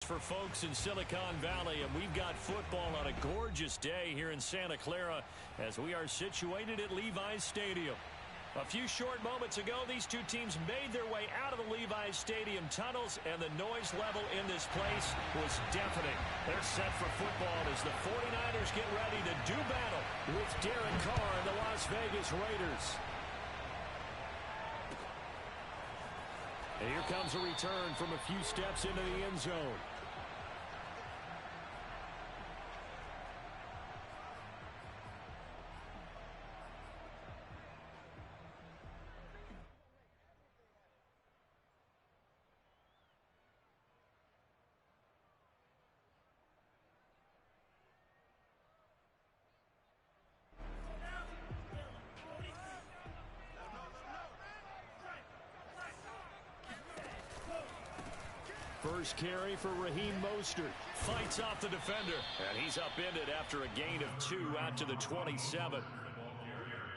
For folks in Silicon Valley, and we've got football on a gorgeous day here in Santa Clara as we are situated at Levi's Stadium. A few short moments ago, these two teams made their way out of the Levi's Stadium tunnels, and the noise level in this place was deafening. They're set for football as the 49ers get ready to do battle with Derek Carr and the Las Vegas Raiders. And here comes a return from a few steps into the end zone. First carry for Raheem Mostert. Fights off the defender. And he's upended after a gain of 2 out to the 27.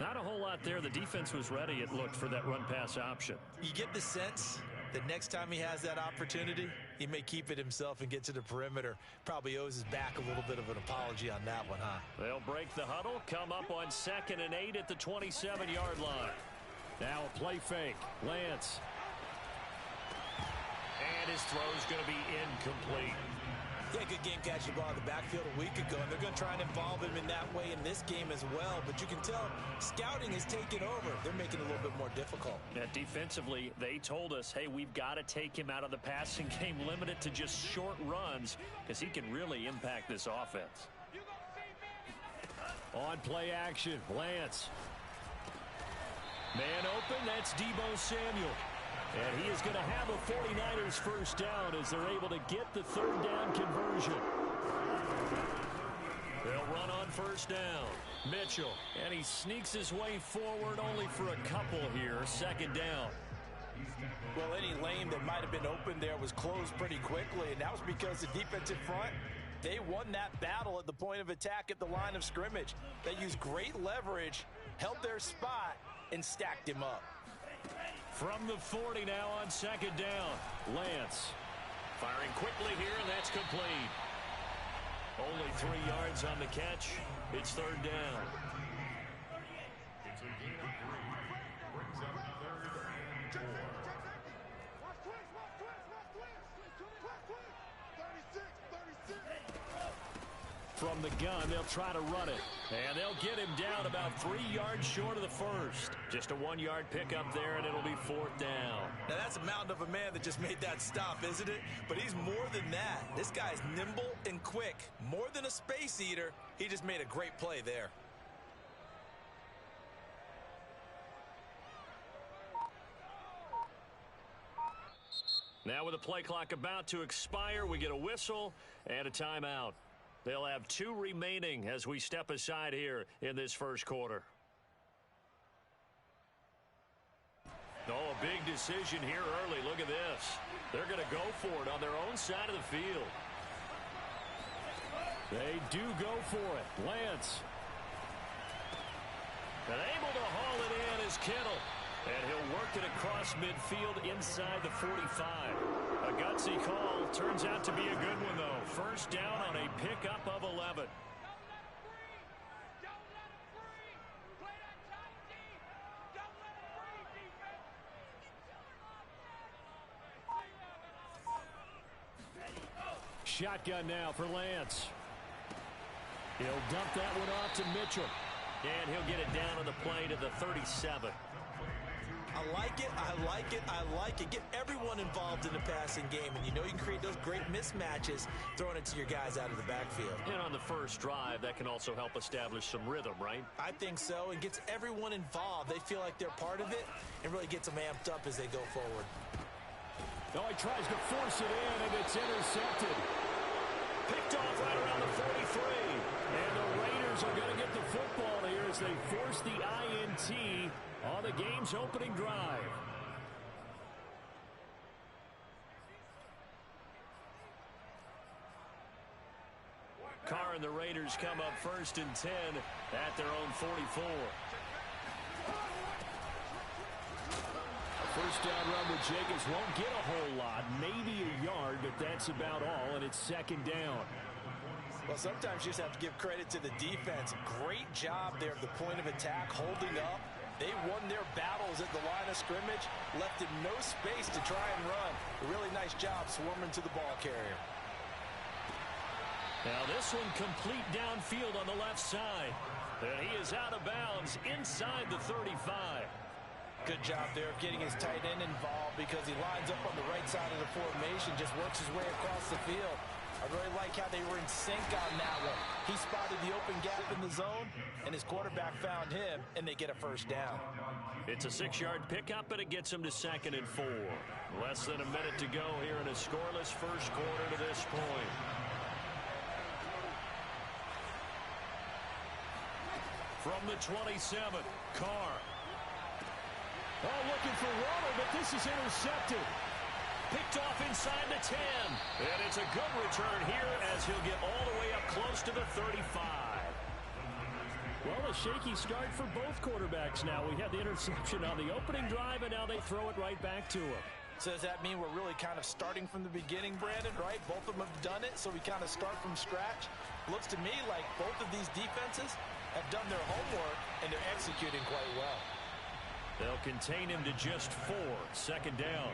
Not a whole lot there. The defense was ready, it looked, for that run-pass option. You get the sense that next time he has that opportunity, he may keep it himself and get to the perimeter. Probably owes his back a little bit of an apology on that one, huh? They'll break the huddle, come up on 2nd and 8 at the 27-yard line. Now a play fake. Lance. And his throw's going to be incomplete. Yeah, good game catching the ball in the backfield a week ago, and they're going to try and involve him in that way in this game as well. But you can tell scouting has taken over. They're making it a little bit more difficult. Yeah, defensively, they told us, hey, we've got to take him out of the passing game, limit it to just short runs, because he can really impact this offense. On play action, Lance. Man open, that's Deebo Samuel. And he is going to have a 49ers first down as they're able to get the 3rd down conversion. They'll run on first down. Mitchell, and he sneaks his way forward only for a couple here. 2nd down. Well, any lane that might have been open there was closed pretty quickly, and that was because the defensive front, they won that battle at the point of attack at the line of scrimmage. They used great leverage, held their spot, and stacked him up. From the 40 now on 2nd down. Lance firing quickly here, and that's complete. Only 3 yards on the catch. It's 3rd down. From the gun, they'll try to run it. And they'll get him down about 3 yards short of the first. Just a 1-yard pickup there, and it'll be 4th down. Now, that's a mountain of a man that just made that stop, isn't it? But he's more than that. This guy's nimble and quick. More than a space eater, he just made a great play there. Now with the play clock about to expire, we get a whistle and a timeout. They'll have 2 remaining as we step aside here in this first quarter. Oh, a big decision here early. Look at this. They're going to go for it on their own side of the field. They do go for it. Lance. And able to haul it in is Kittle. And he'll work it across midfield inside the 45. A gutsy call. Turns out to be a good one, though. First down on a pickup of 11. Shotgun now for Lance. He'll dump that one off to Mitchell. And he'll get it down on the play to the 37. I like it, I like it, I like it. Get everyone involved in the passing game, and you know you can create those great mismatches throwing it to your guys out of the backfield. And on the first drive, that can also help establish some rhythm, right? I think so, and gets everyone involved. They feel like they're part of it, and really gets them amped up as they go forward. Oh, he tries to force it in, and it's intercepted. Picked off right around the 43. And the Raiders are going to get the football here as they force the INT on the game's opening drive. Carr and the Raiders come up 1st and 10 at their own 44. first down run with Jacobs won't get a whole lot, maybe a yard, but that's about all, and it's second down. Well, sometimes you just have to give credit to the defense. Great job there at the point of attack, holding up. They won their battles at the line of scrimmage, left him no space to try and run. A really nice job swarming to the ball carrier. Now this one complete downfield on the left side. And he is out of bounds inside the 35. Good job there of getting his tight end involved because he lines up on the right side of the formation, just works his way across the field. I really like how they were in sync on that one. He spotted the open gap in the zone, and his quarterback found him, and they get a first down. It's a 6-yard pickup, but it gets him to 2nd and 4. Less than a minute to go here in a scoreless first quarter to this point. From the 27, Carr. Oh, looking for Waller, but this is intercepted. Picked off inside the 10. And it's a good return here as he'll get all the way up close to the 35. Well, a shaky start for both quarterbacks now. We had the interception on the opening drive, and now they throw it right back to him. So does that mean we're really kind of starting from the beginning, Brandon, right? Both of them have done it, so we kind of start from scratch. Looks to me like both of these defenses have done their homework, and they're executing quite well. They'll contain him to just 4. Second down.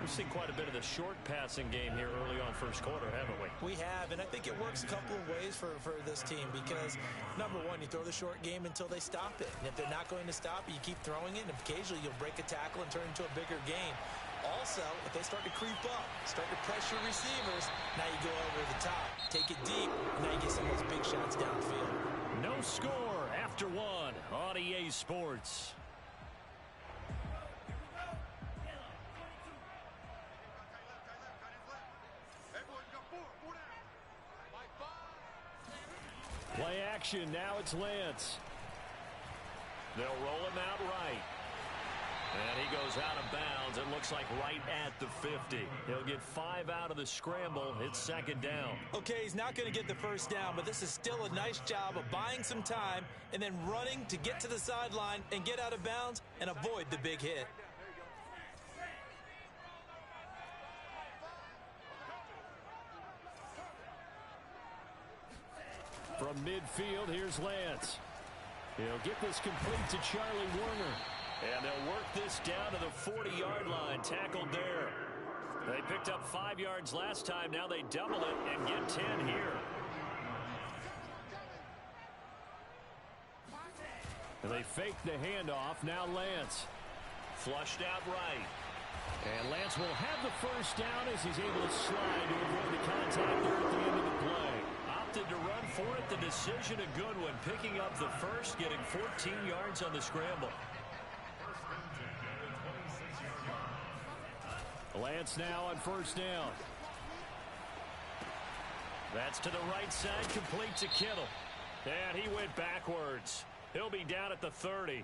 We've seen quite a bit of the short passing game here early on first quarter, haven't we? We have, and I think it works a couple of ways for this team because, number one, you throw the short game until they stop it. And if they're not going to stop it, you keep throwing it, and occasionally you'll break a tackle and turn it into a bigger game. Also, if they start to creep up, start to pressure receivers, now you go over the top, take it deep, and now you get some of those big shots downfield. No score after 1 on EA Sports. Play action, now it's Lance. They'll roll him out right. And he goes out of bounds. It looks like right at the 50. He'll get 5 out of the scramble. It's second down. Okay, he's not going to get the first down, but this is still a nice job of buying some time and then running to get to the sideline and get out of bounds and avoid the big hit. From midfield, here's Lance. He'll get this complete to Charlie Warner. And they'll work this down to the 40-yard line, tackled there. They picked up 5 yards last time. Now they double it and get 10 here. And they fake the handoff. Now Lance. Flushed out right. And Lance will have the first down as he's able to slide to avoid the contact there at the end of the play. Opted to run for it. The decision a good one. Picking up the first, getting 14 yards on the scramble. Lance now on first down. That's to the right side, complete to Kittle. And he went backwards. He'll be down at the 30.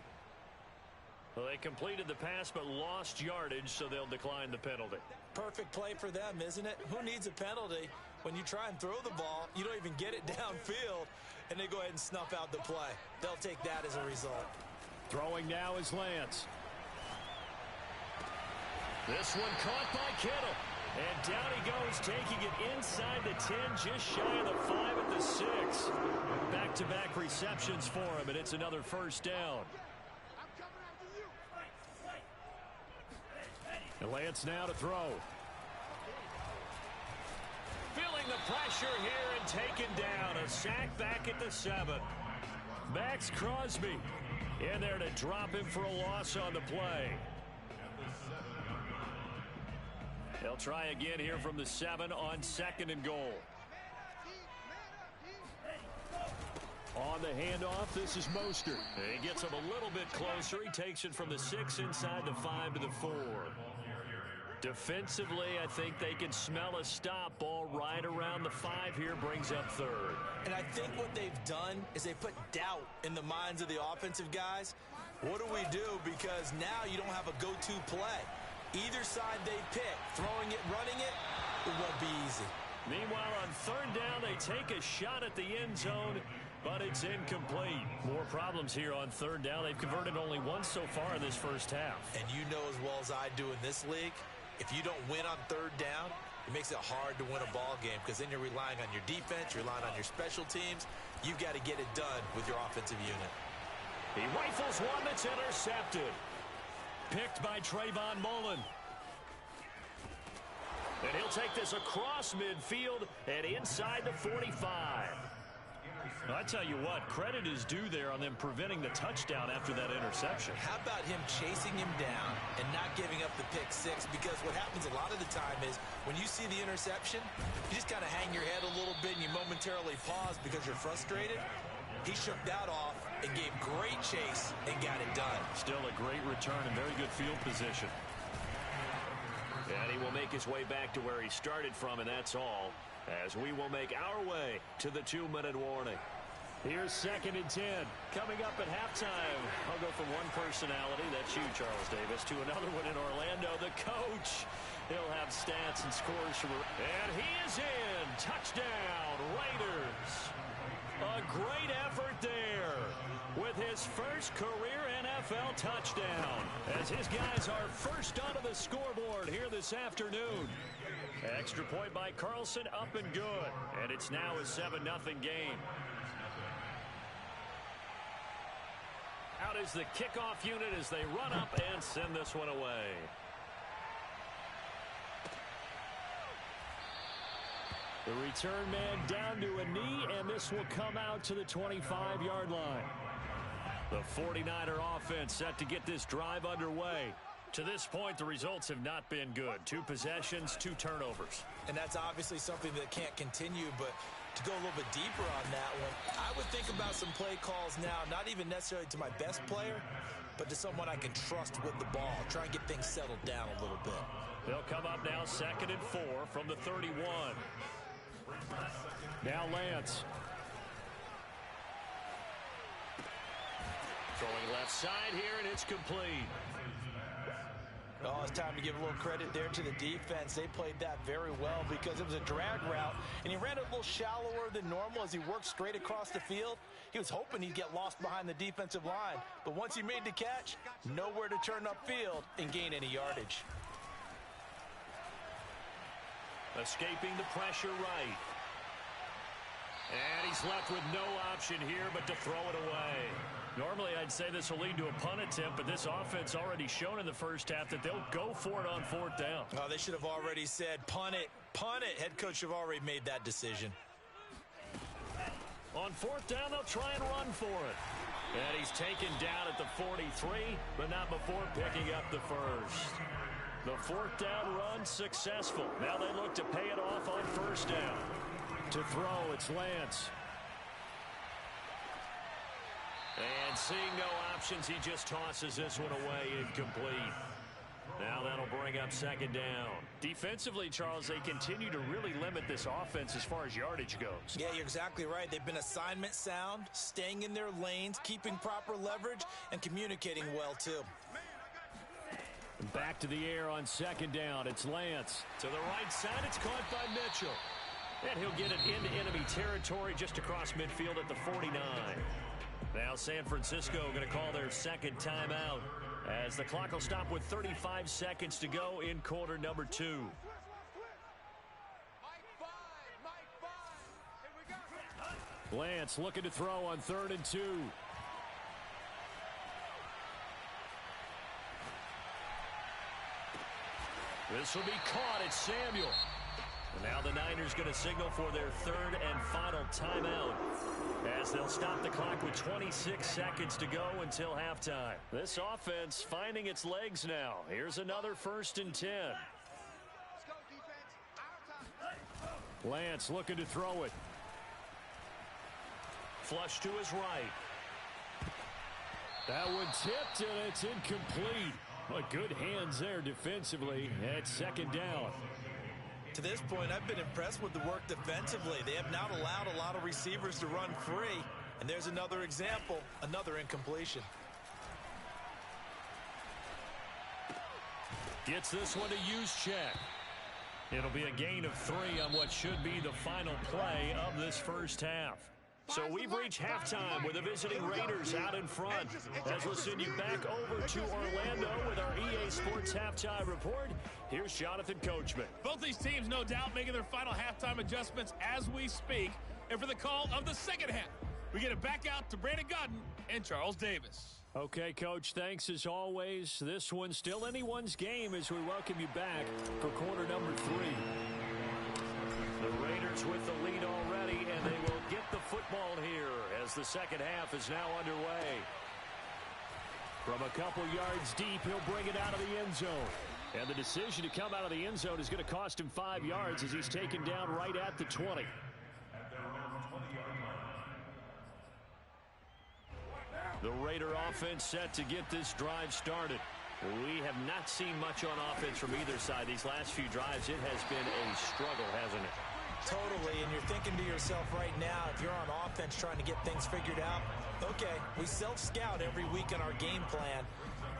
Well, they completed the pass but lost yardage, so they'll decline the penalty. Perfect play for them, isn't it? Who needs a penalty when you try and throw the ball, you don't even get it downfield, and they go ahead and snuff out the play. They'll take that as a result. Throwing now is Lance. This one caught by Kittle. And down he goes, taking it inside the 10, just shy of the 5 at the 6. Back-to-back receptions for him, and it's another first down. And Lance now to throw. Feeling the pressure here and taken down. A sack back at the 7. Max Crosby in there to drop him for a loss on the play. They'll try again here from the 7 on 2nd and goal. On the handoff, this is Mostert. He gets him a little bit closer. He takes it from the 6 inside the 5 to the 4. Defensively, I think they can smell a stop. Ball right around the 5 here, brings up 3rd. And I think what they've done is they put doubt in the minds of the offensive guys. What do we do? Because now you don't have a go-to play. Either side they pick, throwing it, running it, it won't be easy. Meanwhile, on 3rd down, they take a shot at the end zone, but it's incomplete. More problems here on third down. They've converted only once so far in this first half. And you know as well as I do in this league, if you don't win on third down, it makes it hard to win a ball game because then you're relying on your defense, you're relying on your special teams. You've got to get it done with your offensive unit. He rifles one that's intercepted. Picked by Trayvon Mullen. And he'll take this across midfield and inside the 45. I tell you what, credit is due there on them preventing the touchdown after that interception. How about him chasing him down and not giving up the pick six? Because what happens a lot of the time is when you see the interception, you just kind of hang your head a little bit and you momentarily pause because you're frustrated. He shook that off and gave great chase and got it done. Still a great return and very good field position. And he will make his way back to where he started from, and that's all, as we will make our way to the 2-minute warning. Here's 2nd and 10. Coming up at halftime, I'll go from one personality, that's you, Charles Davis, to another one in Orlando, the coach. He'll have stats and scores from... And he is in. Touchdown, Raiders. A great effort there with his first career NFL touchdown as his guys are first onto the scoreboard here this afternoon. Extra point by Carlson, up and good. And it's now a 7-0 game. Out is the kickoff unit as they run up and send this one away. The return man down to a knee, and this will come out to the 25-yard line. The 49er offense set to get this drive underway. To this point, the results have not been good. 2 possessions, 2 turnovers. And that's obviously something that can't continue, but to go a little bit deeper on that one, I would think about some play calls now, not even necessarily to my best player, but to someone I can trust with the ball. Try and get things settled down a little bit. They'll come up now 2nd and 4 from the 31. Now Lance. Throwing left side here, and it's complete. Oh, it's time to give a little credit there to the defense. They played that very well because it was a drag route, and he ran it a little shallower than normal as he worked straight across the field. He was hoping he'd get lost behind the defensive line, but once he made the catch, nowhere to turn upfield and gain any yardage. Escaping the pressure right. And he's left with no option here but to throw it away. Normally, I'd say this will lead to a punt attempt, but this offense already shown in the first half that they'll go for it on 4th down. Oh, they should have already said, punt it, punt it. Head coach should have already made that decision. On 4th down, they'll try and run for it. And he's taken down at the 43, but not before picking up the first. The 4th down run successful. Now they look to pay it off on 1st down. To throw, it's Lance. And seeing no options, he just tosses this one away, incomplete. Now that'll bring up 2nd down. Defensively, Charles, they continue to really limit this offense as far as yardage goes. Yeah, you're exactly right. They've been assignment sound, staying in their lanes, keeping proper leverage, and communicating well, too. Back to the air on 2nd down. It's Lance. To the right side, it's caught by Mitchell. And he'll get it into enemy territory just across midfield at the 49. Now San Francisco going to call their 2nd timeout as the clock will stop with 35 seconds to go in quarter number 2. Lance looking to throw on 3rd and 2. This will be caught. It's Samuel. And now the Niners going to signal for their 3rd and final timeout as they'll stop the clock with 26 seconds to go until halftime. This offense finding its legs now. Here's another 1st and 10. Lance looking to throw it. Flush to his right. That one tipped, and it's incomplete. But good hands there defensively at 2nd down. To this point, I've been impressed with the work defensively. They have not allowed a lot of receivers to run free. And there's another example, another incompletion. Gets this one to use check. It'll be a gain of 3 on what should be the final play of this first half. So we've reached halftime with the visiting Raiders out in front. As we'll send you back over to Orlando with our EA Sports Halftime Report, here's Jonathan Coachman. Both these teams, no doubt, making their final halftime adjustments as we speak. And for the call of the second half, we get it back out to Brandon Godden and Charles Davis. Okay, Coach, thanks as always. This one's still anyone's game as we welcome you back for quarter number 3. The Raiders with the lead already, and they will get the football here as the second half is now underway. From a couple yards deep, he'll bring it out of the end zone. And the decision to come out of the end zone is going to cost him 5 yards as he's taken down right at the 20. The Raider offense set to get this drive started. We have not seen much on offense from either side these last few drives. It has been a struggle, hasn't it? Totally, and you're thinking to yourself right now, if you're on offense trying to get things figured out, okay, we self-scout every week on our game plan.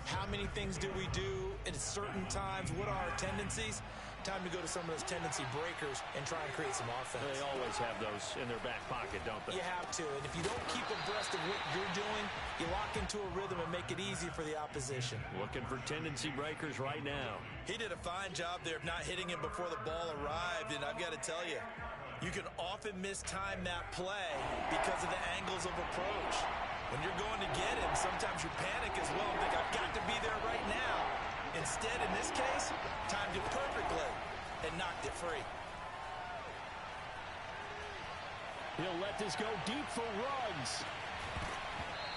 How many things do we do at certain times? What are our tendencies? Time to go to some of those tendency breakers and try and create some offense. They always have those in their back pocket, don't they? You have to, and if you don't keep abreast of what you're doing, you lock into a rhythm and make it easy for the opposition. Looking for tendency breakers right now. He did a fine job there of not hitting him before the ball arrived, and I've got to tell you, you can often mistime that play because of the angles of approach. When you're going to get him, sometimes you panic as well and think, I've got to be there right now. Instead, in this case, timed it perfectly and knocked it free. He'll let this go deep for Ruggs.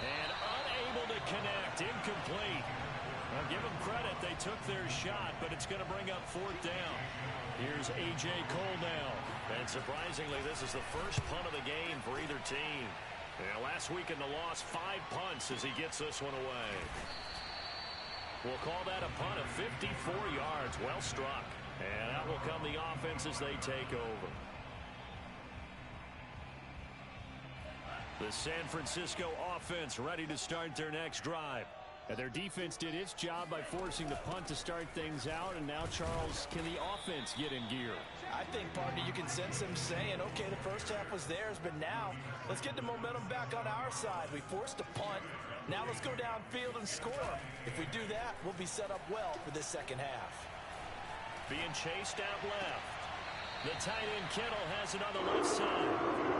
And unable to connect. Incomplete. Well, give them credit. They took their shot, but it's going to bring up 4th down. Here's A.J. Cole now. And surprisingly, this is the first punt of the game for either team. Last week in the loss, 5 punts as he gets this one away. We'll call that a punt of 54 yards. Well struck. And out will come the offense as they take over. The San Francisco offense ready to start their next drive. And their defense did its job by forcing the punt to start things out. And now, Charles, can the offense get in gear? I think, partner, you can sense them saying, okay, the first half was theirs, but now let's get the momentum back on our side. We forced a punt. Now let's go downfield and score. If we do that, we'll be set up well for this second half. Being chased out left. The tight end Kittle has it on the left side.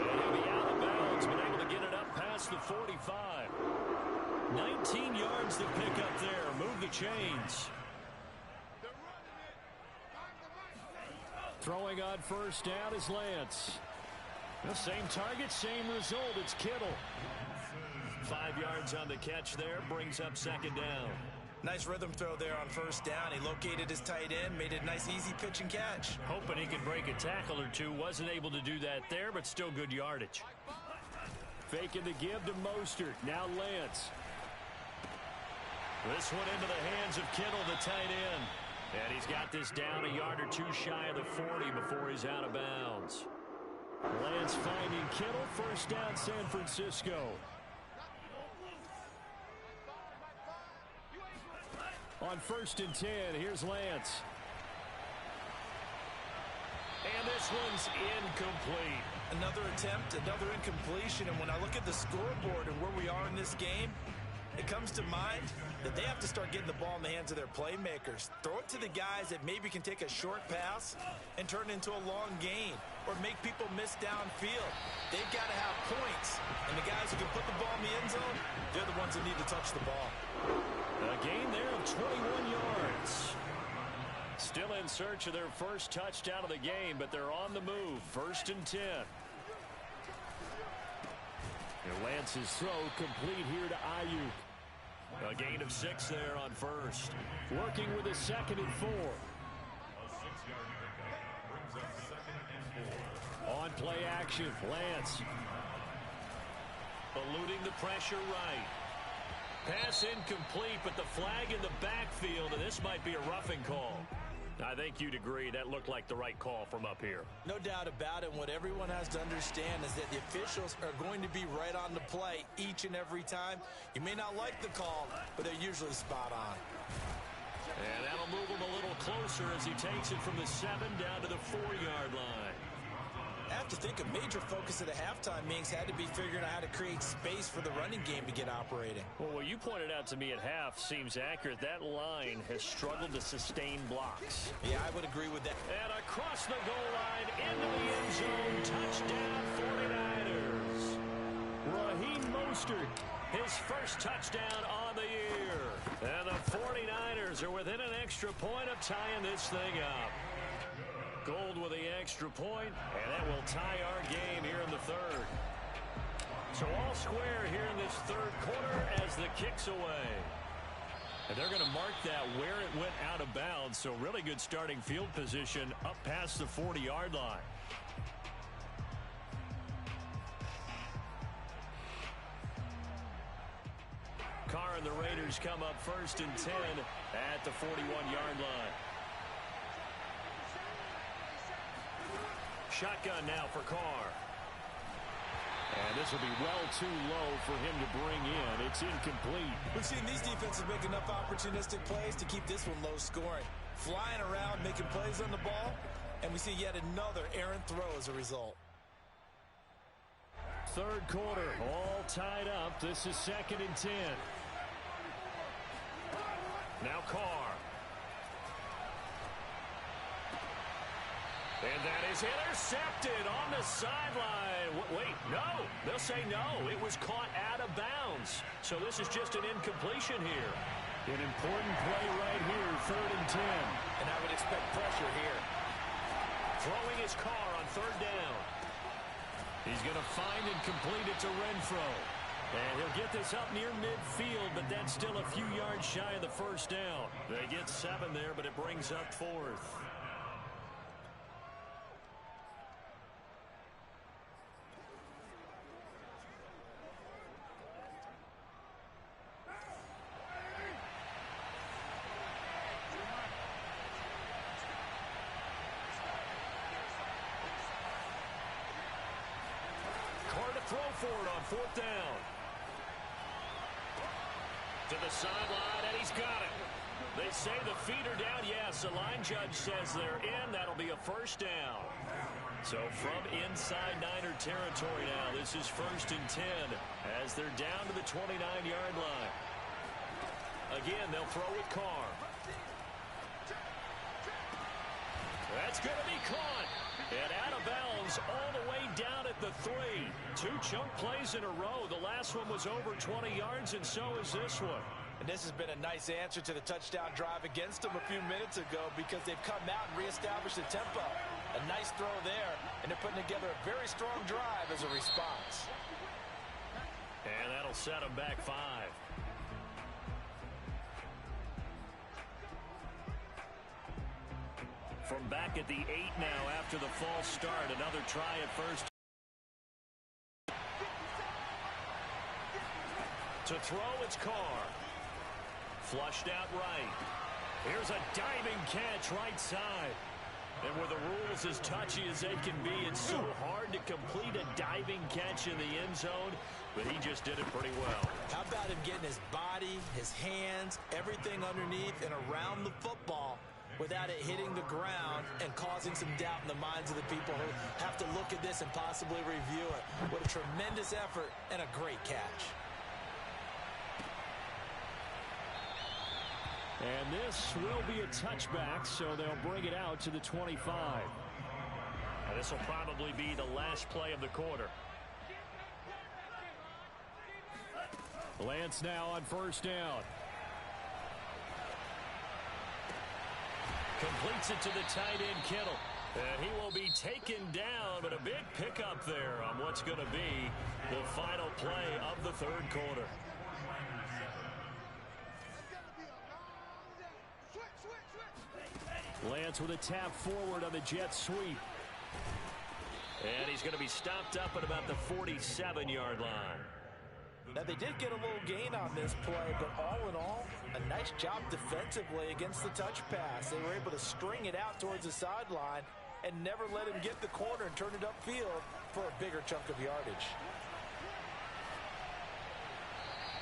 And he'll be out of bounds, but able to get it up past the 45. 19 yards to pick up there. Move the chains. Throwing on first down is Lance. The same target, same result. It's Kittle. 5 yards on the catch there. Brings up second down. Nice rhythm throw there on first down. He located his tight end, made it a nice easy pitch and catch. Hoping he could break a tackle or two. Wasn't able to do that there, but still good yardage. Faking the give to Mostert. Now Lance. This one into the hands of Kittle, the tight end. And he's got this down a yard or two shy of the 40 before he's out of bounds. Lance finding Kittle. First down, San Francisco. On 1st and 10, here's Lance. And this one's incomplete. Another attempt, another incompletion. And when I look at the scoreboard and where we are in this game, it comes to mind that they have to start getting the ball in the hands of their playmakers. Throw it to the guys that maybe can take a short pass and turn it into a long gain or make people miss downfield. They've got to have points. And the guys who can put the ball in the end zone, they're the ones that need to touch the ball. A gain there of 21 yards. Still in search of their first touchdown of the game, but they're on the move. 1st and 10. And Lance's throw complete here to Ayuk. A gain of 6 there on first. Working with a 2nd and 4. On play action, Lance. Eluding the pressure right. Pass incomplete, but the flag in the backfield, and this might be a roughing call. I think you'd agree that looked like the right call from up here. No doubt about it. What everyone has to understand is that the officials are going to be right on the play each and every time. You may not like the call, but they're usually spot on. And that'll move him a little closer as he takes it from the 7 down to the 4-yard line. I have to think a major focus at the halftime meetings had to be figuring out how to create space for the running game to get operating. Well, what you pointed out to me at half seems accurate. That line has struggled to sustain blocks. Yeah, I would agree with that. And across the goal line, into the end zone, touchdown 49ers. Raheem Mostert, his first touchdown on the year. And the 49ers are within an extra point of tying this thing up. Gold with the extra point, and that will tie our game here in the third. So all square here in this third quarter as the kick's away. And they're going to mark that where it went out of bounds, so really good starting field position up past the 40-yard line. Carr and the Raiders come up 1st and 10 at the 41-yard line. Shotgun now for Carr. And this will be well too low for him to bring in. It's incomplete. We've seen these defenses make enough opportunistic plays to keep this one low scoring. Flying around, making plays on the ball, and we see yet another errant throw as a result. Third quarter, all tied up. This is 2nd and 10. Now Carr. And that is intercepted on the sideline. Wait, no. They'll say no. It was caught out of bounds. So this is just an incompletion here. An important play right here, 3rd and 10. And I would expect pressure here. Throwing his Carr on 3rd down. He's going to find and complete it to Renfro. And he'll get this up near midfield, but that's still a few yards shy of the 1st down. They get 7 there, but it brings up 4th. Throw for it on 4th down. To the sideline, and he's got it. They say the feet are down. Yes, the line judge says they're in. That'll be a 1st down. So from inside Niner territory now, this is 1st and 10 as they're down to the 29-yard line. Again, they'll throw with Carr. That's going to be caught. And out of bounds all the way down at the 3. 2 chunk plays in a row. The last one was over 20 yards, and so is this one. And this has been a nice answer to the touchdown drive against them a few minutes ago because they've come out and reestablished the tempo. A nice throw there, and they're putting together a very strong drive as a response. And that'll set them back 5. From back at the 8 now after the false start. Another try at first. To throw, it's Carr. Flushed out right. Here's a diving catch right side. And with the rules as touchy as they can be, it's so hard to complete a diving catch in the end zone, but he just did it pretty well. How about him getting his body, his hands, everything underneath and around the football without it hitting the ground and causing some doubt in the minds of the people who have to look at this and possibly review it. What a tremendous effort and a great catch. And this will be a touchback, so they'll bring it out to the 25. And this will probably be the last play of the quarter. Lance now on 1st down. Completes it to the tight end, Kittle. And he will be taken down, but a big pickup there on what's going to be the final play of the 3rd quarter. Lance with a tap forward on the jet sweep. And he's going to be stopped up at about the 47-yard line. Now, they did get a little gain on this play, but all in all, a nice job defensively against the touch pass. They were able to string it out towards the sideline and never let him get the corner and turn it upfield for a bigger chunk of yardage.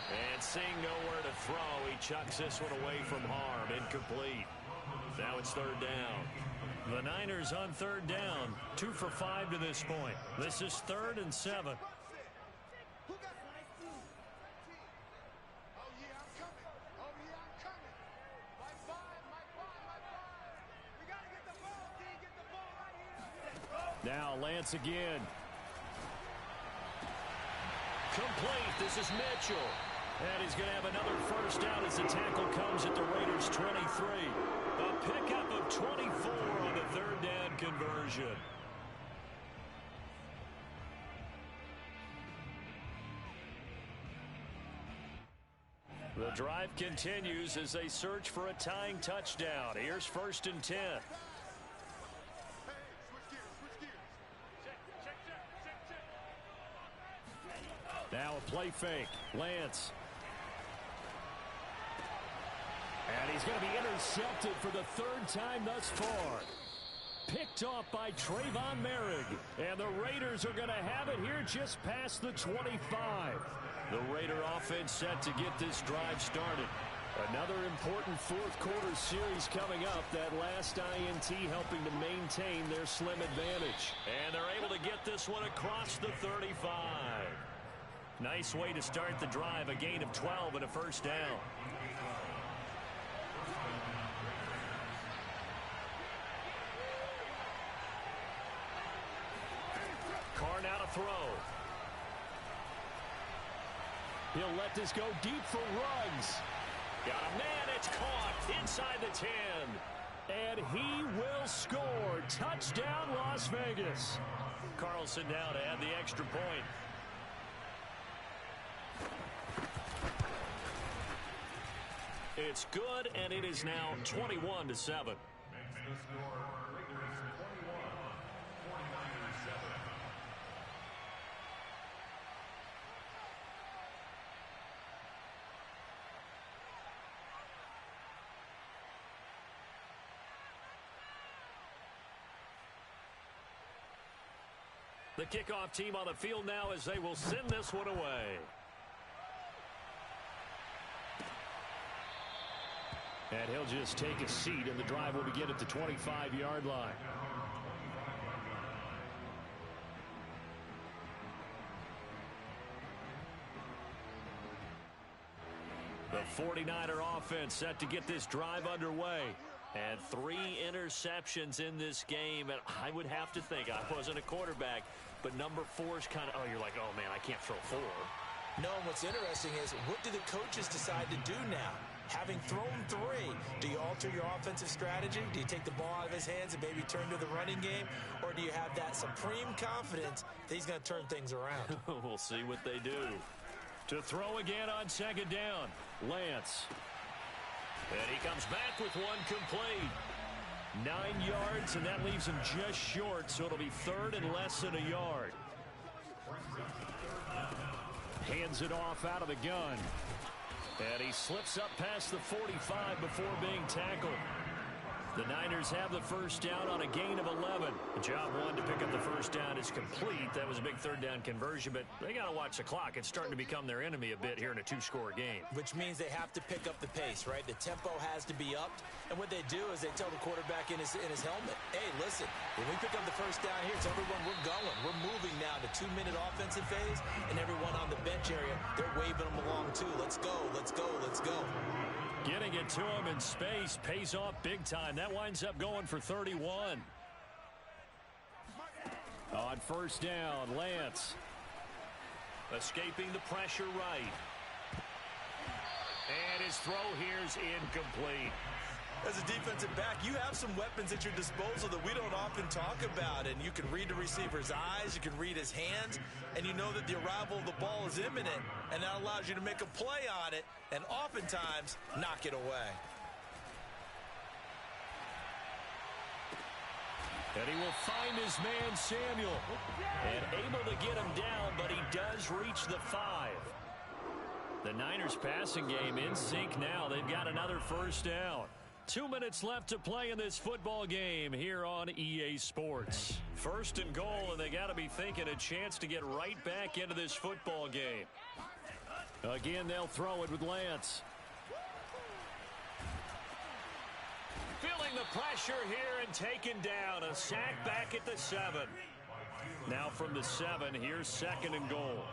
And seeing nowhere to throw, he chucks this one away from harm. Incomplete. Now it's 3rd down. The Niners on third down. 2 for 5 to this point. This is 3rd and 7. Now Lance again. Complete. This is Mitchell. And he's going to have another first down as the tackle comes at the Raiders' 23. A pickup of 24 on the third down conversion. The drive continues as they search for a tying touchdown. Here's 1st and 10. Now a play fake. Lance. And he's going to be intercepted for the 3rd time thus far. Picked off by Trayvon Merrick. And the Raiders are going to have it here just past the 25. The Raider offense set to get this drive started. Another important 4th quarter series coming up. That last INT helping to maintain their slim advantage. And they're able to get this one across the 35. Nice way to start the drive. A gain of 12 and a first down. Carr now to throw. He'll let this go deep for Ruggs. Got a man. It's caught inside the 10. And he will score. Touchdown, Las Vegas. Carlson now to add the extra point. It's good, and it is now 21-7. The kickoff team on the field now as they will send this one away. And he'll just take a seat, and the drive will begin at the 25-yard line. The 49er offense set to get this drive underway. And 3 interceptions in this game. And I would have to think, I wasn't a quarterback, but number 4 is kind of, oh, you're like, oh, man, I can't throw 4. No, and what's interesting is, what do the coaches decide to do now? Having thrown 3, do you alter your offensive strategy? Do you take the ball out of his hands and maybe turn to the running game? Or do you have that supreme confidence that he's going to turn things around? We'll see what they do. To throw again on 2nd down, Lance. And he comes back with one complete. 9 yards, and that leaves him just short, so it'll be 3rd and less than a yard. Hands it off out of the gun. And he slips up past the 45 before being tackled. The Niners have the first down on a gain of 11. Job 1 to pick up the first down is complete. That was a big 3rd down conversion, but they got to watch the clock. It's starting to become their enemy a bit here in a 2-score game. Which means they have to pick up the pace, right? The tempo has to be upped. And what they do is they tell the quarterback in his helmet, hey, listen, when we pick up the first down here, tell everyone we're going. We're moving now to 2-minute offensive phase, and everyone on the bench area, they're waving them along too. Let's go, let's go, let's go. Getting it to him in space pays off big time. That winds up going for 31. On first down, Lance. Escaping the pressure right. And his throw here is incomplete. As a defensive back, you have some weapons at your disposal that we don't often talk about. And you can read the receiver's eyes, you can read his hands, and you know that the arrival of the ball is imminent. And that allows you to make a play on it and oftentimes knock it away. And he will find his man, Samuel. And able to get him down, but he does reach the 5. The Niners passing game in sync now. They've got another first down. 2 minutes left to play in this football game here on EA Sports. 1st and goal, and they got to be thinking a chance to get right back into this football game. Again, they'll throw it with Lance. Feeling the pressure here and taken down. A sack back at the 7. Now from the 7, here's 2nd and goal.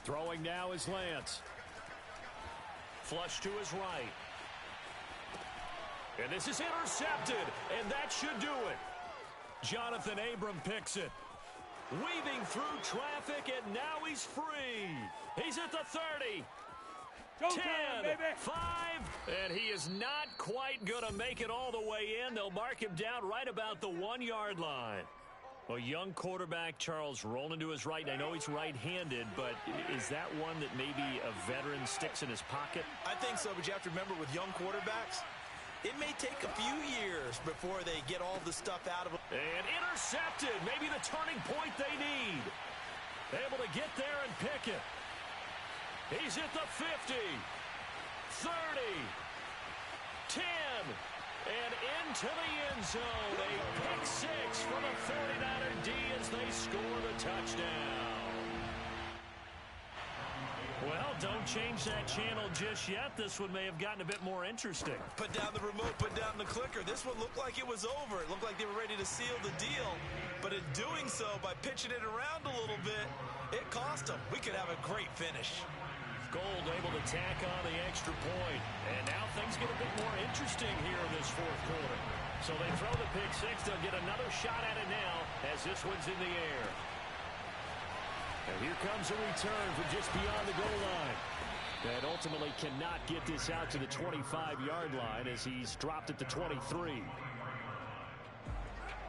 Throwing now is Lance. Flush to his right. And this is intercepted, and that should do it. Jonathan Abram picks it. Weaving through traffic, and now he's free. He's at the 30. 10, 5, and he is not quite going to make it all the way in. They'll mark him down right about the 1-yard line. Well, young quarterback Charles rolling to his right. I know he's right-handed, but is that one that maybe a veteran sticks in his pocket? I think so, but you have to remember with young quarterbacks, it may take a few years before they get all the stuff out of them. And intercepted. Maybe the turning point they need. Able to get there and pick it. He's at the 50, 30, 10, and into the end zone. A pick 6 for the 49er D as they score the touchdown. Well, don't change that channel just yet. This one may have gotten a bit more interesting. Put down the remote, put down the clicker. This one looked like it was over. It looked like they were ready to seal the deal. But in doing so, by pitching it around a little bit, it cost them. We could have a great finish. Gold able to tack on the extra point. And now things get a bit more interesting here in this 4th quarter. So they throw the pick 6. They'll get another shot at it now as this one's in the air. And here comes a return from just beyond the goal line. That ultimately cannot get this out to the 25-yard line as he's dropped at the 23.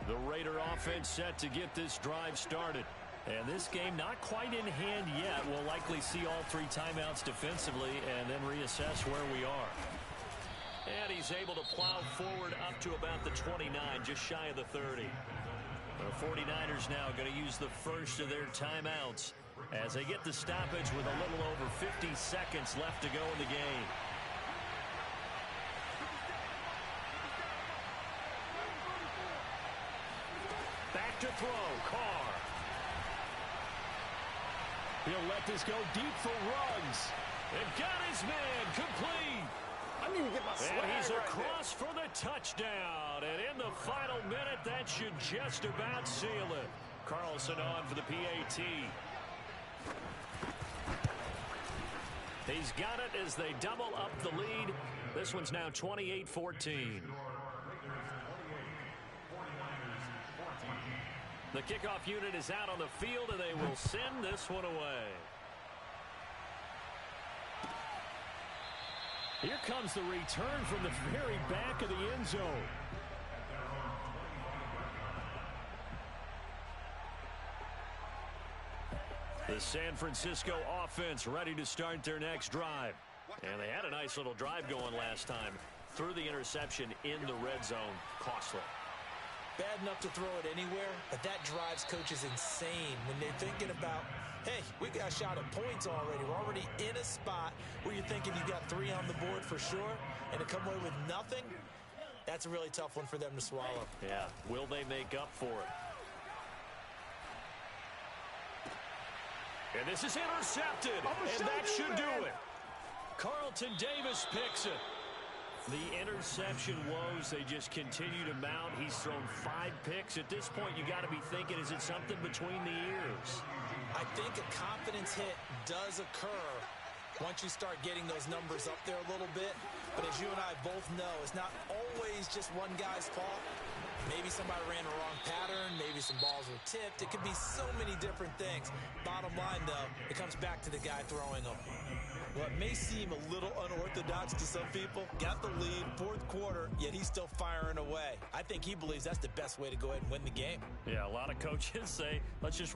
The Raider offense set to get this drive started. And this game not quite in hand yet. We'll likely see all 3 timeouts defensively and then reassess where we are. And he's able to plow forward up to about the 29, just shy of the 30. The 49ers now going to use the first of their timeouts as they get the stoppage with a little over 50 seconds left to go in the game. Back to throw, Carr. He'll let this go deep for Ruggs. And got his man complete. I need to get my swag and he's right across for the touchdown. And in the final minute, that should just about seal it. Carlson on for the PAT. He's got it as they double up the lead. This one's now 28-14. The kickoff unit is out on the field, and they will send this one away. Here comes the return from the very back of the end zone. The San Francisco offense ready to start their next drive. And they had a nice little drive going last time. Threw the interception in the red zone. Costly. Bad enough to throw it anywhere, but that drives coaches insane when they're thinking about, hey, we got a shot at points already. We're already in a spot where you're thinking you got 3 on the board for sure, and to come away with nothing, that's a really tough one for them to swallow. Yeah, will they make up for it? And this is intercepted, and that should do it. Carlton Davis picks it. The interception woes, they just continue to mount. He's thrown 5 picks. At this point, you got to be thinking, is it something between the ears? I think a confidence hit does occur once you start getting those numbers up there a little bit. But as you and I both know, it's not always just one guy's fault. Maybe somebody ran the wrong pattern. Maybe some balls were tipped. It could be so many different things. Bottom line, though, it comes back to the guy throwing them. Well, it may seem a little unorthodox to some people. Got the lead, 4th quarter, yet he's still firing away. I think he believes that's the best way to go ahead and win the game. Yeah, a lot of coaches say, let's just run